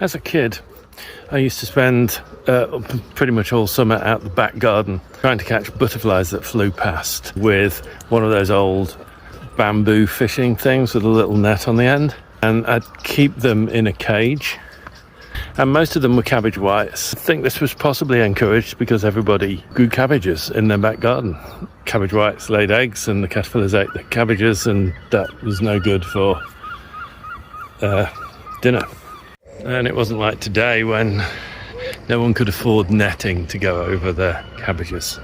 As a kid, I used to spend pretty much all summer out the back garden trying to catch butterflies that flew past with one of those old bamboo fishing things with a little net on the end. And I'd keep them in a cage. And most of them were cabbage whites. I think this was possibly encouraged because everybody grew cabbages in their back garden. Cabbage whites laid eggs and the caterpillars ate the cabbages, and that was no good for dinner. And it wasn't like today when no one could afford netting to go over their cabbages.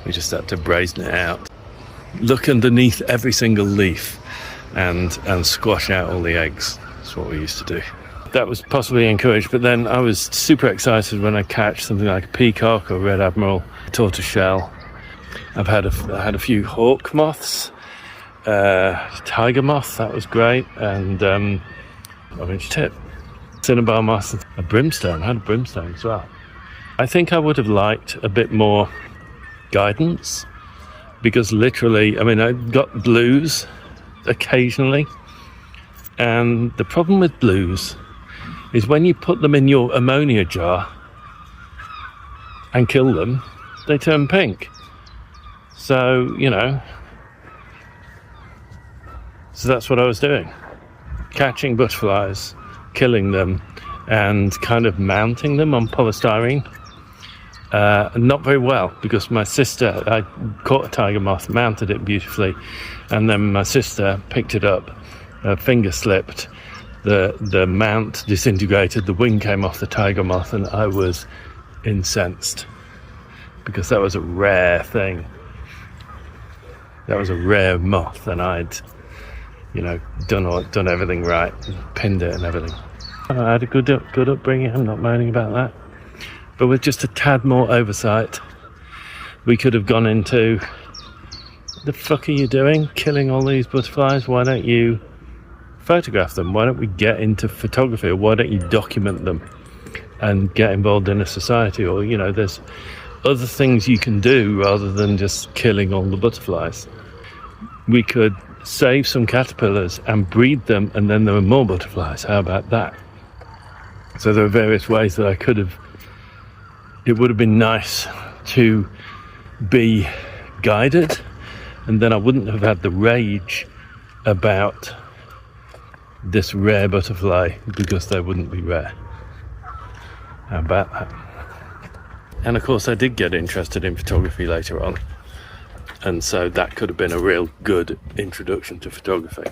We just had to brazen it out. Look underneath every single leaf and squash out all the eggs. That's what we used to do. That was possibly encouraged, but then I was super excited when I catch something like a peacock or red admiral, tortoiseshell. I've had a few hawk moths, tiger moth, that was great, and orange tip, cinnabar moth, a brimstone. I had a brimstone as well. I think I would have liked a bit more guidance, because literally, I mean, I got blues occasionally, and the problem with blues is when you put them in your ammonia jar and kill them, they turn pink. So, so that's what I was doing. Catching butterflies, killing them, and kind of mounting them on polystyrene. Not very well, because my sister, I caught a tiger moth, mounted it beautifully, and then my sister picked it up, her finger slipped, the mount disintegrated, the wing came off the tiger moth, and I was incensed, because that was a rare thing. That was a rare moth, and I'd, done everything right, pinned it and everything. I had a good upbringing, I'm not moaning about that. But with just a tad more oversight, we could have gone into, the fuck are you doing? Killing all these butterflies? Why don't you photograph them? Why don't we get into photography? Or why don't you document them and get involved in a society? Or, there's other things you can do rather than just killing all the butterflies. We could save some caterpillars and breed them, and then there were more butterflies. How about that? So there are various ways that I could have. It would have been nice to be guided, and then I wouldn't have had the rage about this rare butterfly, because they wouldn't be rare. How about that? And of course I did get interested in photography later on, and so that could have been a real good introduction to photography.